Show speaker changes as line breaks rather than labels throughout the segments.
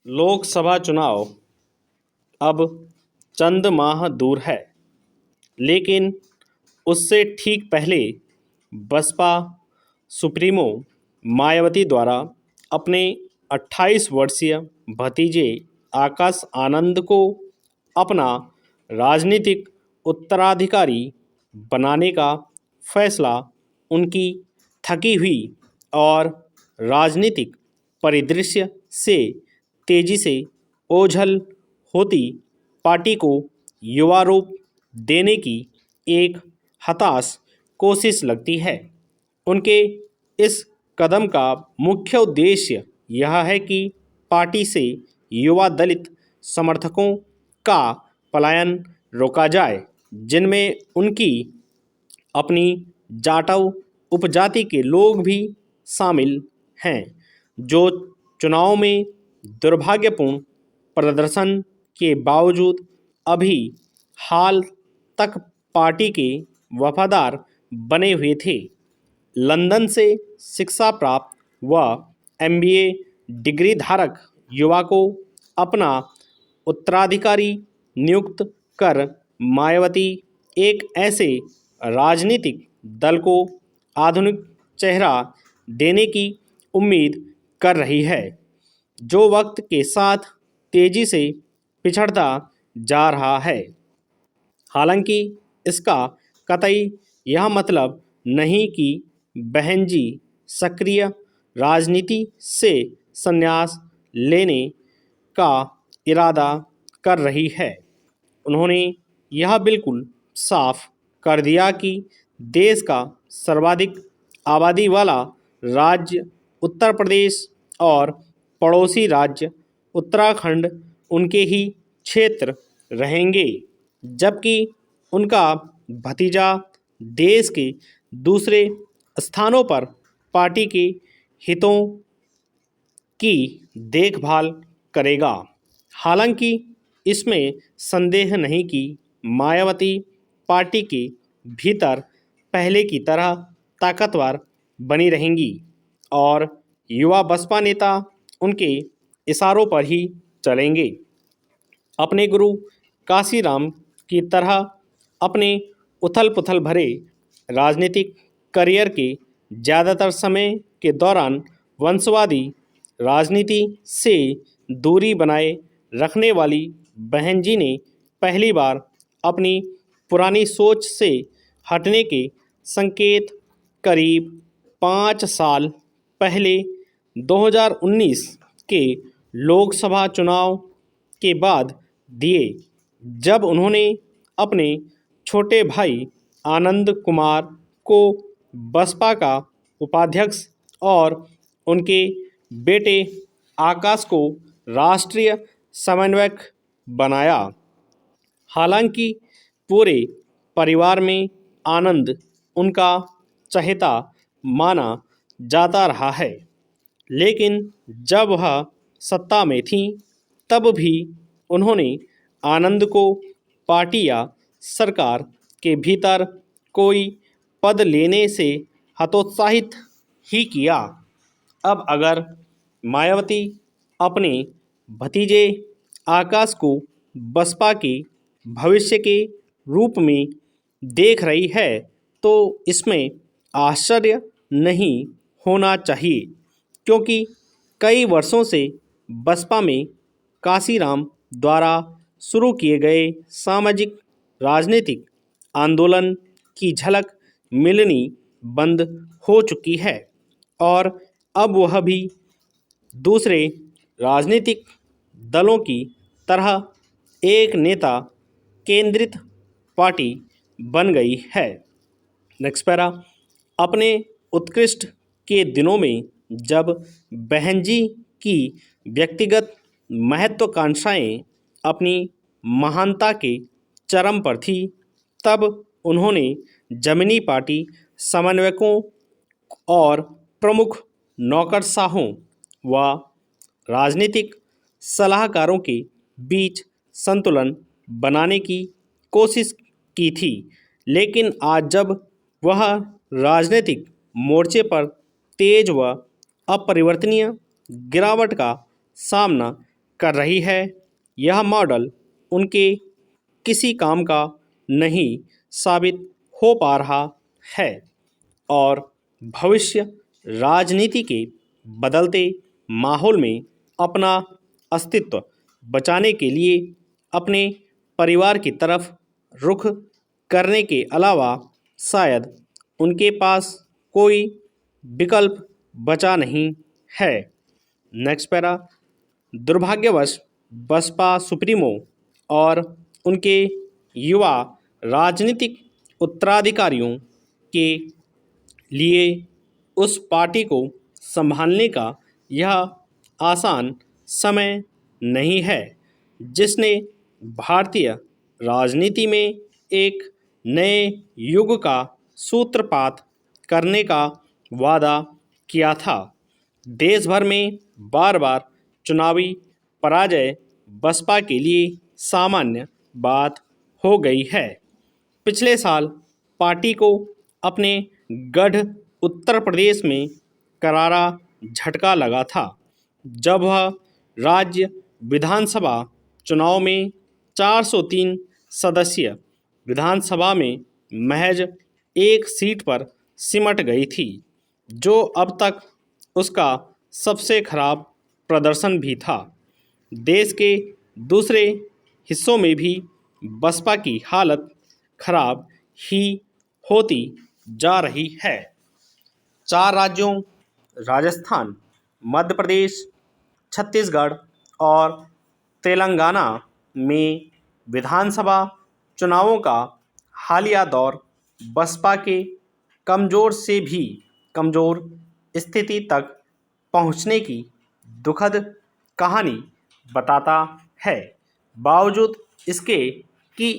लोकसभा चुनाव अब चंद माह दूर है, लेकिन उससे ठीक पहले बसपा सुप्रीमो मायावती द्वारा अपने 28 वर्षीय भतीजे आकाश आनंद को अपना राजनीतिक उत्तराधिकारी बनाने का फैसला उनकी थकी हुई और राजनीतिक परिदृश्य से तेजी से ओझल होती पार्टी को युवा रूप देने की एक हताश कोशिश लगती है। उनके इस कदम का मुख्य उद्देश्य यह है कि पार्टी से युवा दलित समर्थकों का पलायन रोका जाए, जिनमें उनकी अपनी जाटव उपजाति के लोग भी शामिल हैं, जो चुनाव में दुर्भाग्यपूर्ण प्रदर्शन के बावजूद अभी हाल तक पार्टी के वफादार बने हुए थे। लंदन से शिक्षा प्राप्त व एमबीए डिग्री धारक युवा को अपना उत्तराधिकारी नियुक्त कर मायावती एक ऐसे राजनीतिक दल को आधुनिक चेहरा देने की उम्मीद कर रही है, जो वक्त के साथ तेजी से पिछड़ता जा रहा है। हालांकि इसका कतई यह मतलब नहीं कि बहन जी सक्रिय राजनीति से संन्यास लेने का इरादा कर रही है। उन्होंने यह बिल्कुल साफ कर दिया कि देश का सर्वाधिक आबादी वाला राज्य उत्तर प्रदेश और पड़ोसी राज्य उत्तराखंड उनके ही क्षेत्र रहेंगे, जबकि उनका भतीजा देश के दूसरे स्थानों पर पार्टी के हितों की देखभाल करेगा। हालांकि इसमें संदेह नहीं कि मायावती पार्टी के भीतर पहले की तरह ताकतवर बनी रहेंगी और युवा बसपा नेता उनके इशारों पर ही चलेंगे। अपने गुरु काशीराम की तरह अपने उथल पुथल भरे राजनीतिक करियर के ज़्यादातर समय के दौरान वंशवादी राजनीति से दूरी बनाए रखने वाली बहन जी ने पहली बार अपनी पुरानी सोच से हटने के संकेत करीब 5 साल पहले 2019 के लोकसभा चुनाव के बाद दिए, जब उन्होंने अपने छोटे भाई आनंद कुमार को बसपा का उपाध्यक्ष और उनके बेटे आकाश को राष्ट्रीय समन्वयक बनाया। हालांकि पूरे परिवार में आनंद उनका चहेता माना जाता रहा है, लेकिन जब वह सत्ता में थी तब भी उन्होंने आनंद को पार्टी या सरकार के भीतर कोई पद लेने से हतोत्साहित ही किया। अब अगर मायावती अपने भतीजे आकाश को बसपा के भविष्य के रूप में देख रही है, तो इसमें आश्चर्य नहीं होना चाहिए, क्योंकि कई वर्षों से बसपा में काशीराम द्वारा शुरू किए गए सामाजिक राजनीतिक आंदोलन की झलक मिलनी बंद हो चुकी है और अब वह भी दूसरे राजनीतिक दलों की तरह एक नेता केंद्रित पार्टी बन गई है। Next para. अपने उत्कृष्ट के दिनों में जब बहन जी की व्यक्तिगत महत्वाकांक्षाएं अपनी महानता के चरम पर थी, तब उन्होंने जमीनी पार्टी समन्वयकों और प्रमुख नौकरशाहों व राजनीतिक सलाहकारों के बीच संतुलन बनाने की कोशिश की थी, लेकिन आज जब वह राजनीतिक मोर्चे पर तेज व अपरिवर्तनीय गिरावट का सामना कर रही है, यह मॉडल उनके किसी काम का नहीं साबित हो पा रहा है और भविष्य राजनीति के बदलते माहौल में अपना अस्तित्व बचाने के लिए अपने परिवार की तरफ रुख करने के अलावा शायद उनके पास कोई विकल्प बचा नहीं है। नेक्स्ट पैरा, दुर्भाग्यवश बसपा सुप्रीमो और उनके युवा राजनीतिक उत्तराधिकारियों के लिए उस पार्टी को संभालने का यह आसान समय नहीं है जिसने भारतीय राजनीति में एक नए युग का सूत्रपात करने का वादा किया था। देश भर में बार बार चुनावी पराजय बसपा के लिए सामान्य बात हो गई है। पिछले साल पार्टी को अपने गढ़ उत्तर प्रदेश में करारा झटका लगा था जब वह राज्य विधानसभा चुनाव में 403 सदस्य विधानसभा में महज एक सीट पर सिमट गई थी, जो अब तक उसका सबसे खराब प्रदर्शन भी था। देश के दूसरे हिस्सों में भी बसपा की हालत खराब ही होती जा रही है। 4 राज्यों राजस्थान, मध्य प्रदेश, छत्तीसगढ़ और तेलंगाना में विधानसभा चुनावों का हालिया दौर बसपा के कमज़ोर से भी कमज़ोर स्थिति तक पहुंचने की दुखद कहानी बताता है। बावजूद इसके कि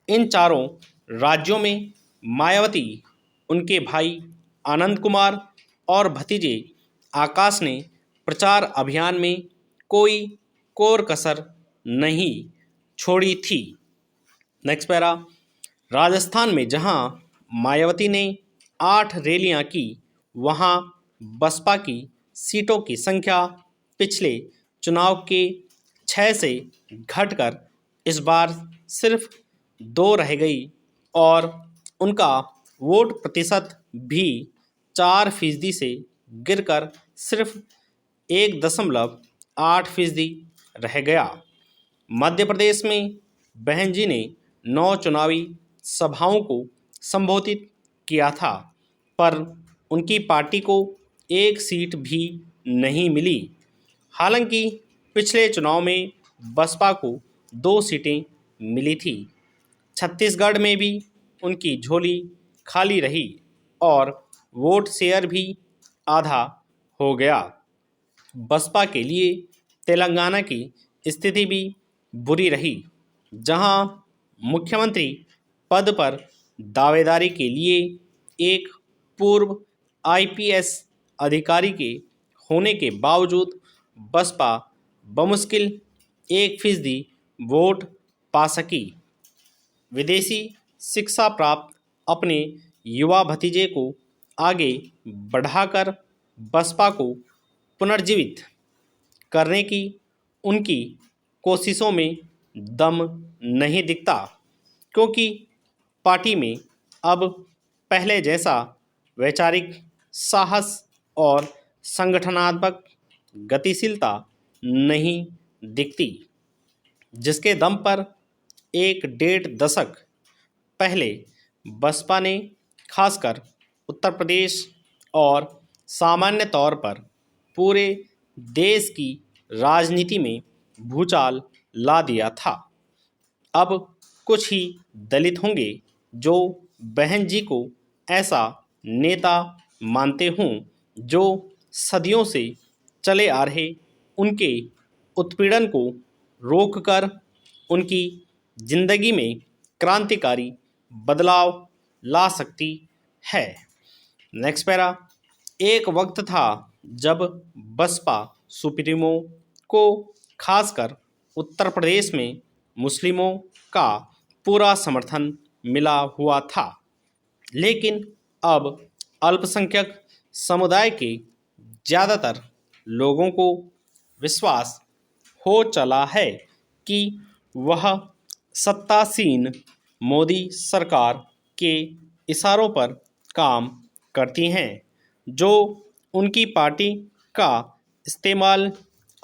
इन चारों राज्यों में मायावती, उनके भाई आनंद कुमार और भतीजे आकाश ने प्रचार अभियान में कोई कोर कसर नहीं छोड़ी थी। नेक्स्ट पैरा, राजस्थान में जहां मायावती ने 8 रैलियां की, वहां बसपा की सीटों की संख्या पिछले चुनाव के 6 से घटकर इस बार सिर्फ 2 रह गई और उनका वोट प्रतिशत भी 4% से गिरकर सिर्फ 1.8% रह गया। मध्य प्रदेश में बहन जी ने 9 चुनावी सभाओं को संबोधित किया था, पर उनकी पार्टी को एक सीट भी नहीं मिली। हालांकि पिछले चुनाव में बसपा को 2 सीटें मिली थी। छत्तीसगढ़ में भी उनकी झोली खाली रही और वोट शेयर भी आधा हो गया। बसपा के लिए तेलंगाना की स्थिति भी बुरी रही, जहां मुख्यमंत्री पद पर दावेदारी के लिए एक पूर्व आईपीएस अधिकारी के होने के बावजूद बसपा बमुश्किल 1% वोट पा सकी। विदेशी शिक्षा प्राप्त अपने युवा भतीजे को आगे बढ़ाकर बसपा को पुनर्जीवित करने की उनकी कोशिशों में दम नहीं दिखता, क्योंकि पार्टी में अब पहले जैसा वैचारिक साहस और संगठनात्मक गतिशीलता नहीं दिखती, जिसके दम पर 1 डेढ़ दशक पहले बसपा ने खासकर उत्तर प्रदेश और सामान्य तौर पर पूरे देश की राजनीति में भूचाल ला दिया था। अब कुछ ही दलित होंगे जो बहन जी को ऐसा नेता मानते हों जो सदियों से चले आ रहे उनके उत्पीड़न को रोककर उनकी जिंदगी में क्रांतिकारी बदलाव ला सकती है। नेक्स्ट पैरा, एक वक्त था जब बसपा सुप्रीमो को खासकर उत्तर प्रदेश में मुस्लिमों का पूरा समर्थन मिला हुआ था, लेकिन अब अल्पसंख्यक समुदाय के ज़्यादातर लोगों को विश्वास हो चला है कि वह सत्तासीन मोदी सरकार के इशारों पर काम करती हैं, जो उनकी पार्टी का इस्तेमाल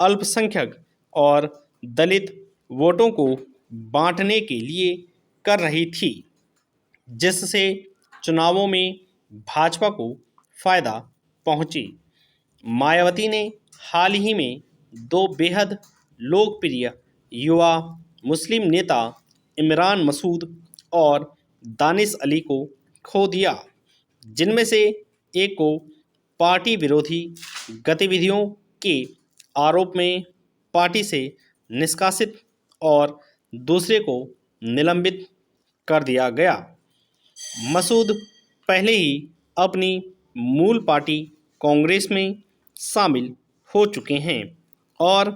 अल्पसंख्यक और दलित वोटों को बांटने के लिए कर रही थी, जिससे चुनावों में भाजपा को फायदा पहुंची। मायावती ने हाल ही में दो बेहद लोकप्रिय युवा मुस्लिम नेता इमरान मसूद और दानिश अली को खो दिया, जिनमें से एक को पार्टी विरोधी गतिविधियों के आरोप में पार्टी से निष्कासित और दूसरे को निलंबित कर दिया गया। मसूद पहले ही अपनी मूल पार्टी कांग्रेस में शामिल हो चुके हैं और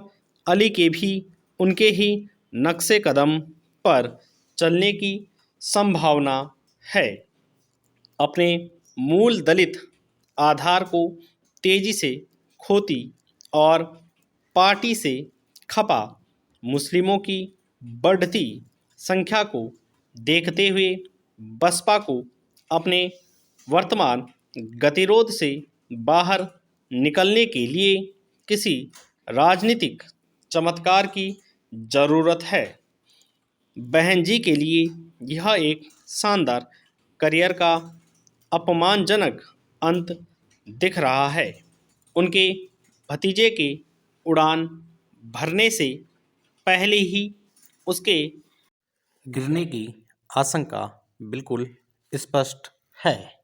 अली के भी उनके ही नक्शे कदम पर चलने की संभावना है। अपने मूल दलित आधार को तेजी से खोती और पार्टी से खपा मुस्लिमों की बढ़ती संख्या को देखते हुए बसपा को अपने वर्तमान गतिरोध से बाहर निकलने के लिए किसी राजनीतिक चमत्कार की ज़रूरत है। बहन जी के लिए यह एक शानदार करियर का अपमानजनक अंत दिख रहा है। उनके भतीजे के उड़ान भरने से पहले ही उसके गिरने की आशंका बिल्कुल स्पष्ट है।